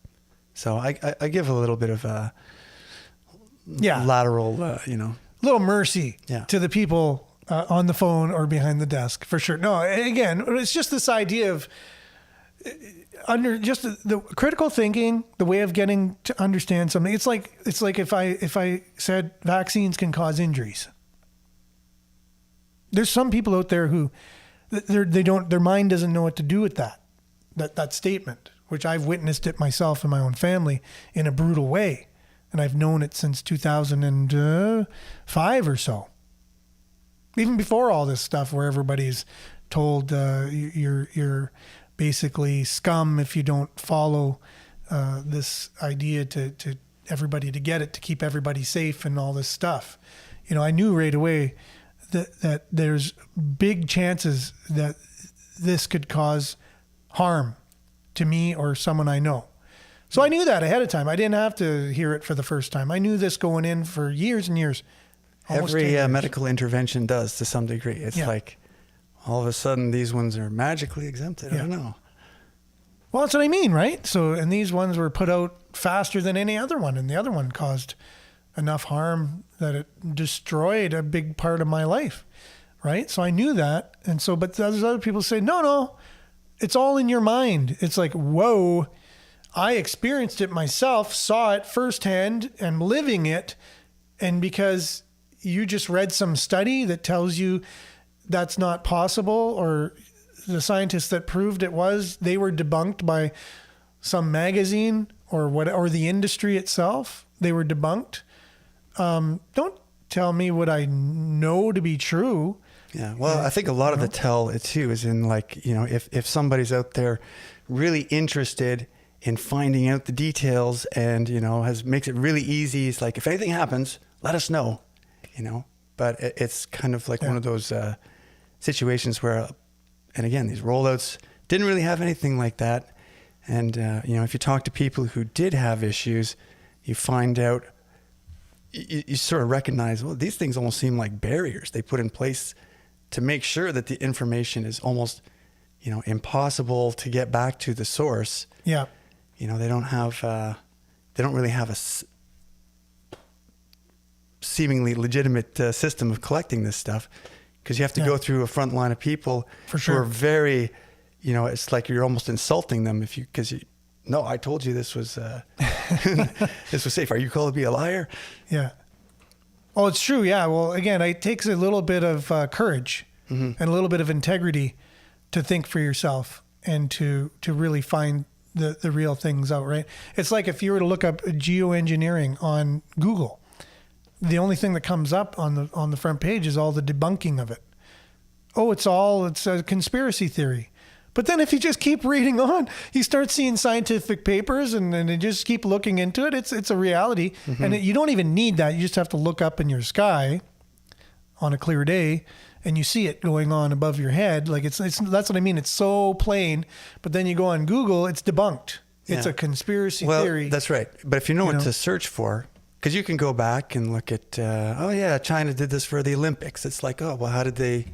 So I give a little bit of a lateral, little mercy Yeah. to the people on the phone or behind the desk, for sure. No, again, it's just this idea of just the critical thinking, the way of getting to understand something. It's like if I said vaccines can cause injuries. There's some people out there who their mind doesn't know what to do with that statement, which I've witnessed it myself in my own family in a brutal way. And I've known it since 2005 or so. Even before all this stuff where everybody's told you're basically scum if you don't follow this idea to everybody to get it, to keep everybody safe and all this stuff. I knew right away that there's big chances that this could cause harm to me or someone I know. So I knew that ahead of time. I didn't have to hear it for the first time. I knew this going in for years and years. Every medical intervention does to some degree. It's like all of a sudden these ones are magically exempted. I don't know. Well, that's what I mean, right? So, and these ones were put out faster than any other one, and the other one caused enough harm that it destroyed a big part of my life, right? So I knew that. And so, but there's other people say, no, it's all in your mind. It's like, whoa, I experienced it myself, saw it firsthand, and living it. And because you just read some study that tells you that's not possible, or the scientists that proved it was, they were debunked by some magazine or the industry itself. They were debunked. Don't tell me what I know to be true. Yeah. Well, I think a lot of the tell it too is in like, you know, if somebody's out there really interested in finding out the details and, you know, makes it really easy. It's like, if anything happens, let us know, you know, but it's kind of like one of those situations where, and again, these rollouts didn't really have anything like that. And, you know, if you talk to people who did have issues, you find out, you sort of recognize, well, these things almost seem like barriers they put in place to make sure that the information is almost, you know, impossible to get back to the source. Yeah. You know, they don't really have a seemingly legitimate system of collecting this stuff, because you have to go through a front line of people who are very, you know, it's like you're almost insulting them no, I told you this was this was safe. Are you called to be a liar? Yeah. Oh, it's true. Yeah. Well, again, it takes a little bit of courage and a little bit of integrity to think for yourself and to really find the real things out, right? It's like if you were to look up geoengineering on Google, the only thing that comes up on the front page is all the debunking of it. Oh, it's a conspiracy theory. But then if you just keep reading on, you start seeing scientific papers and you just keep looking into it. It's a reality. And you don't even need that. You just have to look up in your sky on a clear day and you see it going on above your head. Like it's that's what I mean. It's so plain. But then you go on Google, it's debunked. It's a conspiracy theory. That's right. But if you know what to search for, because you can go back and look at, China did this for the Olympics. It's like, oh, well, how did they...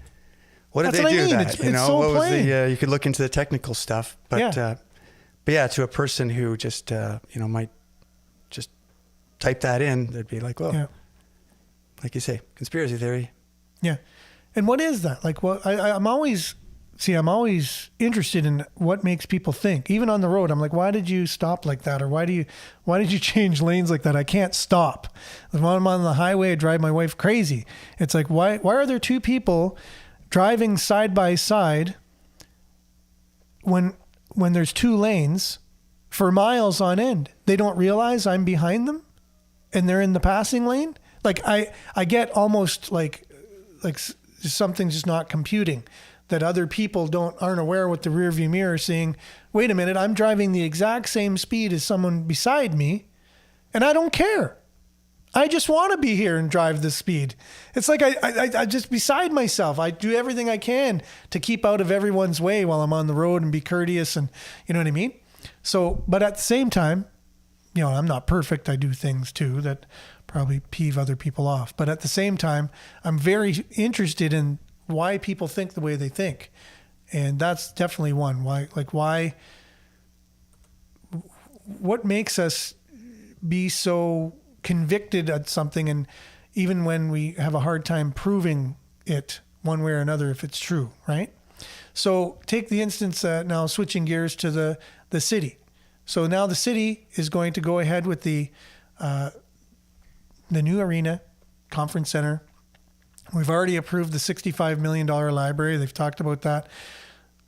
What did they do that? It's so what plain. was you could look into the technical stuff, but to a person who just might just type that in, they'd be like, well, like you say, conspiracy theory. Yeah, and what is that? Like, what I'm always interested in what makes people think. Even on the road, I'm like, why did you stop like that, or why did you change lanes like that? I can't stop. When I'm on the highway, I drive my wife crazy. It's like, why are there two people driving side by side when there's two lanes for miles on end? They don't realize I'm behind them and they're in the passing lane. Like I get almost like something's just not computing, that other people aren't aware with the rear view mirror seeing, wait a minute, I'm driving the exact same speed as someone beside me and I don't care. I just want to be here and drive this speed. It's like I just beside myself. I do everything I can to keep out of everyone's way while I'm on the road and be courteous, and you know what I mean? So, but at the same time, you know, I'm not perfect. I do things too that probably peeve other people off. But at the same time, I'm very interested in why people think the way they think. And that's definitely one. What makes us be so convicted at something, and even when we have a hard time proving it one way or another if it's true, right? So take the instance now, switching gears to the city. So now the city is going to go ahead with the new arena, conference center. We've already approved the $65 million library. They've talked about that.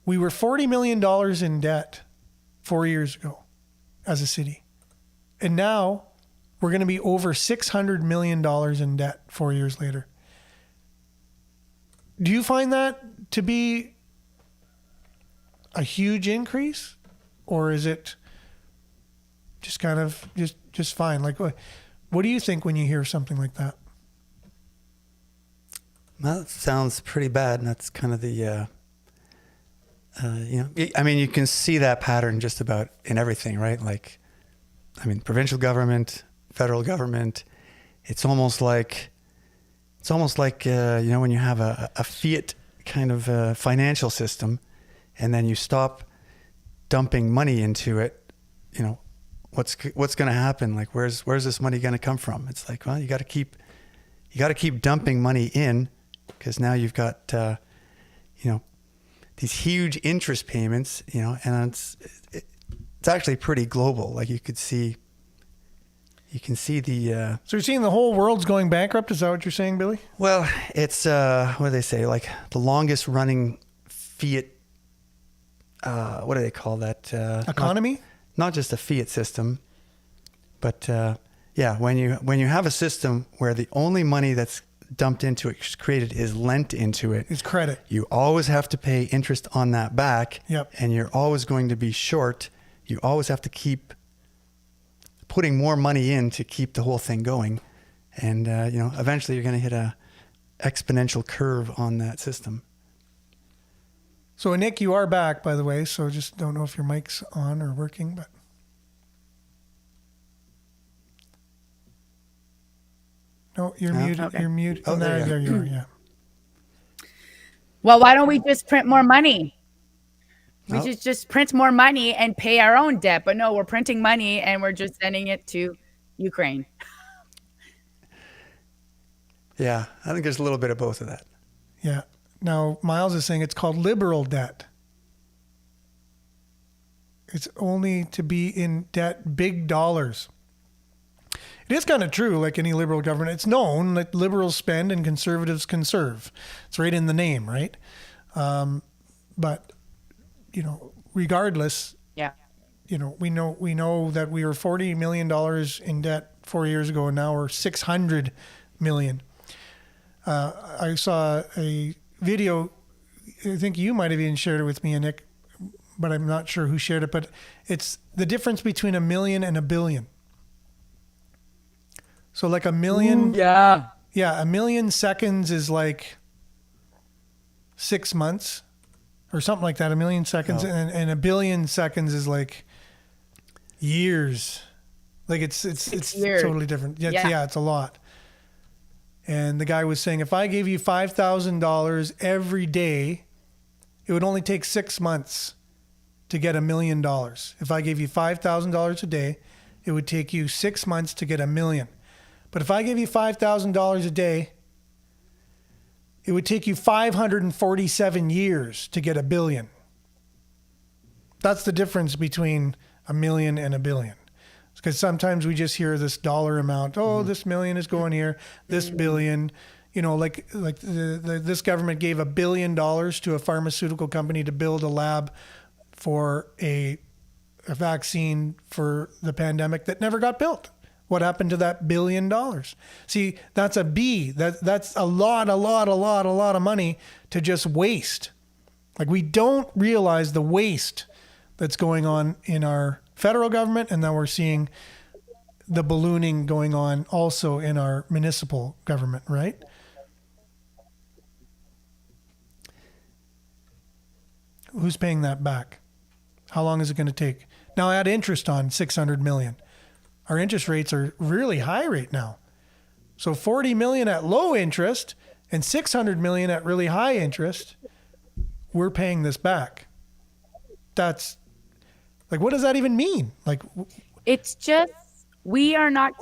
We were $40 million in debt 4 years ago as a city. And now we're going to be over $600 million in debt 4 years later. Do you find that to be a huge increase? Or is it just kind of just fine? Like, what do you think when you hear something like that? Well, it sounds pretty bad. And that's kind of the, I mean, you can see that pattern just about in everything, right? Like, I mean, provincial government, federal government, it's almost like when you have a fiat kind of financial system, and then you stop dumping money into it, you know, what's going to happen? Like, where's this money going to come from? It's like, well, you got to keep dumping money in, because now you've got these huge interest payments, you know, and it's actually pretty global. Like you can see the... So you're seeing the whole world's going bankrupt? Is that what you're saying, Billy? Well, it's, what do they say? Like the longest running fiat what do they call that? Economy? Not just a fiat system, but yeah, when you have a system where the only money that's dumped into it, created, is lent into it. It's credit. You always have to pay interest on that back. Yep. And you're always going to be short. You always have to keep putting more money in to keep the whole thing going. And, eventually you're going to hit a exponential curve on that system. So, Nick, you are back, by the way. So just don't know if your mic's on or working, but. No, you're muted. Okay. You're muted. Oh, there you are. Yeah. Well, why don't we just print more money? We Oh. just print more money and pay our own debt. But no, we're printing money and we're just sending it to Ukraine. Yeah, I think there's a little bit of both of that. Yeah. Now, Miles is saying it's called liberal debt. It's only to be in debt big dollars. It is kind of true, like any liberal government. It's known that liberals spend and conservatives conserve. It's right in the name, right? But, regardless, Yeah. we know that we were $40 million in debt 4 years ago, and now we're $600 million. I saw a video, I think you might have even shared it with me and Nick, but I'm not sure who shared it, but it's the difference between $1 million and $1 billion. So like $1 million. Yeah. Yeah. 1 million seconds is like 6 months or something like that. 1 million seconds. Oh. And 1 billion seconds is like years. Like it's years. totally different. Yeah. Yeah. It's a lot. And the guy was saying, if I gave you $5,000 every day, it would only take 6 months to get $1 million. If I gave you $5,000 a day, it would take you 6 months to get $1 million. But if I gave you $5,000 a day, it would take you 547 years to get $1 billion. That's the difference between $1 million and $1 billion. Because sometimes we just hear this dollar amount. Oh, this million is going here. This billion, this government gave $1 billion to a pharmaceutical company to build a lab for a vaccine for the pandemic that never got built. What happened to that $1 billion? See, that's a B. That's a lot of money to just waste. Like, we don't realize the waste that's going on in our federal government, and then we're seeing the ballooning going on also in our municipal government, right? Who's paying that back? How long is it going to take? Now add interest on $600 million. Our interest rates are really high right now. So $40 million at low interest and $600 million at really high interest, we're paying this back. That's like, what does that even mean? Like, It's just we're not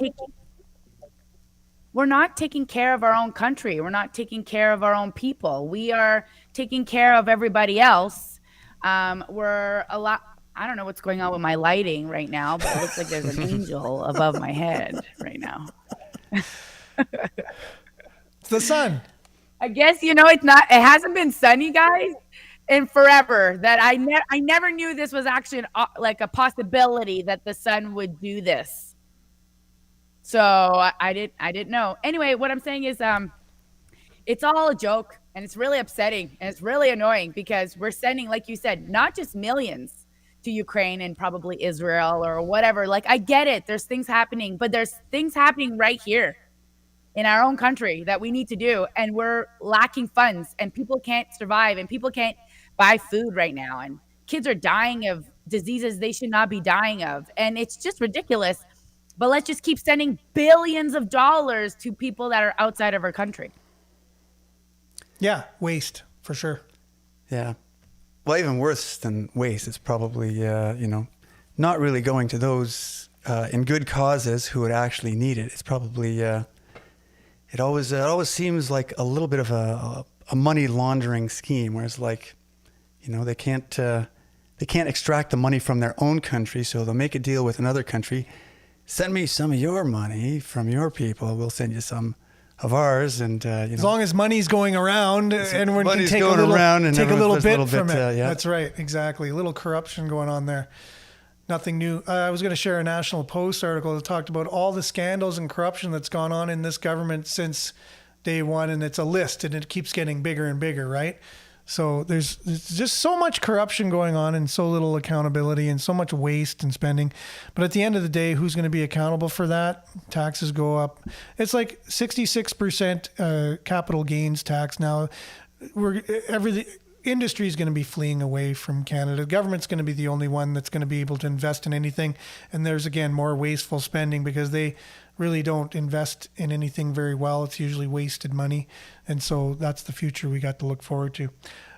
taking care of our own country. We're not taking care of our own people. We are taking care of everybody else. I don't know what's going on with my lighting right now, but it looks like there's an angel above my head right now. it's the sun. I guess, it hasn't been sunny, guys, in forever. That I never knew this was actually like a possibility that the sun would do this. So I didn't know. Anyway, what I'm saying is, it's all a joke, and it's really upsetting, and it's really annoying because we're sending, like you said, not just millions to Ukraine and probably Israel or whatever. Like, I get it. There's things happening, but there's things happening right here in our own country that we need to do. And we're lacking funds, and people can't survive, and people can't buy food right now. And kids are dying of diseases they should not be dying of. And it's just ridiculous. But let's just keep sending billions of dollars to people that are outside of our country. Yeah, waste for sure. Yeah. Well, even worse than waste, it's probably, not really going to those in good causes who would actually need it. It's probably, it always seems like a little bit of a money laundering scheme, where it's like, they can't extract the money from their own country, so they'll make a deal with another country. Send me some of your money from your people. We'll send you some of ours, and as long as money's going around, and we can money's take a going little, around and take a little there's bit from it. yeah. That's right, exactly. A little corruption going on there. Nothing new. I was going to share a National Post article that talked about all the scandals and corruption that's gone on in this government since day one, and it's a list, and it keeps getting bigger and bigger, right? So there's just so much corruption going on and so little accountability and so much waste and spending. But at the end of the day, who's going to be accountable for that? Taxes go up. It's like 66% capital gains tax now. Industry is going to be fleeing away from Canada. The government's going to be the only one that's going to be able to invest in anything. And there's, again, more wasteful spending because they really don't invest in anything very well. It's usually wasted money. And so that's the future we got to look forward to.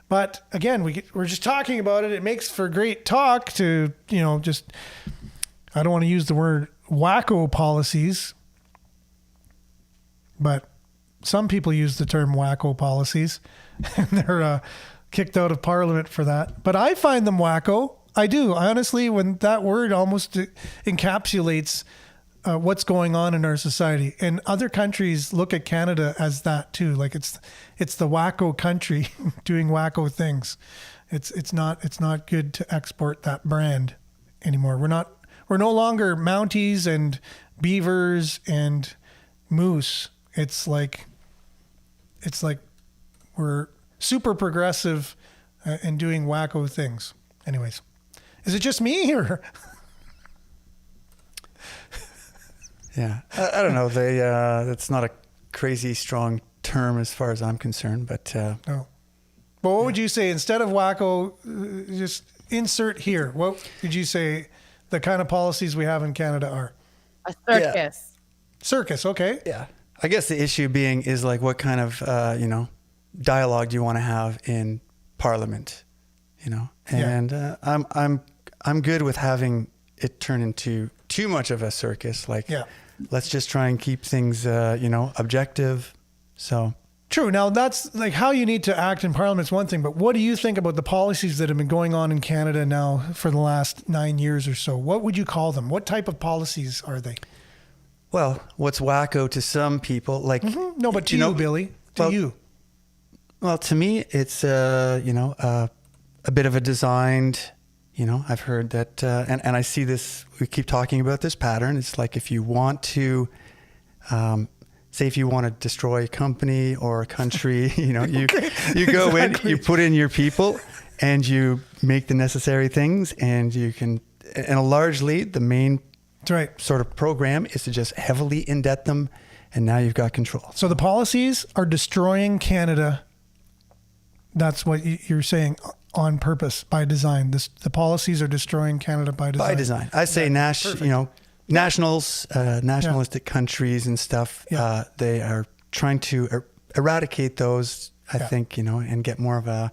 But again, we're just talking about it. It makes for great talk to, just, I don't want to use the word wacko policies, but some people use the term wacko policies, and they're kicked out of Parliament for that. But I find them wacko. I do. Honestly, when that word almost encapsulates what's going on in our society. And other countries look at Canada as that too. Like it's the wacko country doing wacko things. It's not good to export that brand anymore. We're no longer Mounties and beavers and moose. It's like we're super progressive and doing wacko things. Anyways, is it just me or? Yeah, I don't know. That's not a crazy strong term as far as I'm concerned, but no. But what would you say instead of wacko? Just insert here. What would you say the kind of policies we have in Canada are? A circus. Yeah. Circus. Okay. Yeah. I guess the issue being is like what kind of dialogue do you want to have in Parliament? And I'm good with having it turn into too much of a circus. Let's just try and keep things, objective. So true. Now that's like how you need to act in Parliament is one thing, but what do you think about the policies that have been going on in Canada now for the last 9 years or so? What would you call them? What type of policies are they? Well, what's wacko to some people, like no, but to you, Billy, you. Well, to me, it's a bit of a designed. I've heard that, and I see this, we keep talking about this pattern. It's like if you want to, say if you want to destroy a company or a country, you go exactly. in, you put in your people and you make the necessary things and you can, and largely the main sort of program is to just heavily indebt them. And now you've got control. So the policies are destroying Canada. That's what you're saying. On purpose, by design. The policies are destroying Canada by design. By design. I say nationalistic countries and stuff, they are trying to eradicate those, I think, and get more of a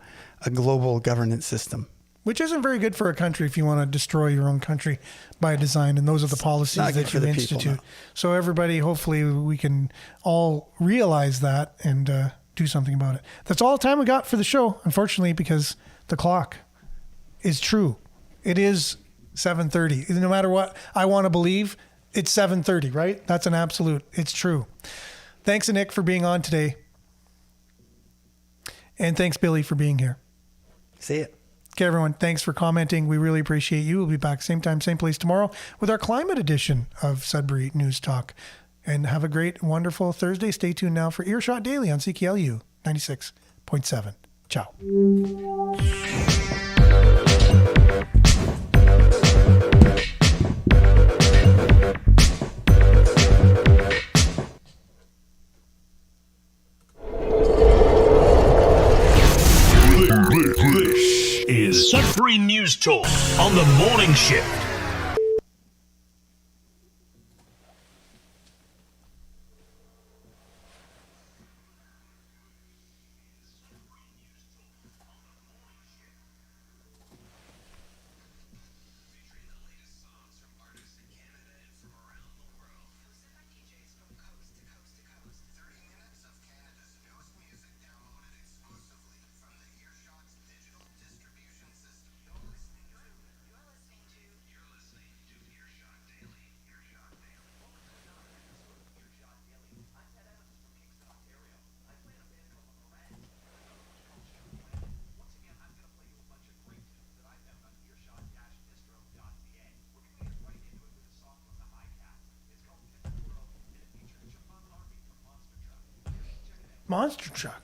global governance system. Which isn't very good for a country if you want to destroy your own country by design. And those are the policies that you institute. People, no. So everybody, hopefully we can all realize that and do something about it. That's all the time we got for the show, unfortunately, because the clock is true. It is 7:30. No matter what I want to believe, it's 7:30, right? That's an absolute. It's true. Thanks, Nick, for being on today. And thanks, Billy, for being here. See ya. Okay, everyone. Thanks for commenting. We really appreciate you. We'll be back same time, same place tomorrow with our climate edition of Sudbury News Talk. And have a great, wonderful Thursday. Stay tuned now for Earshot Daily on CKLU 96.7. Ciao. This is Sudbury News Talk on the morning shift. monster truck.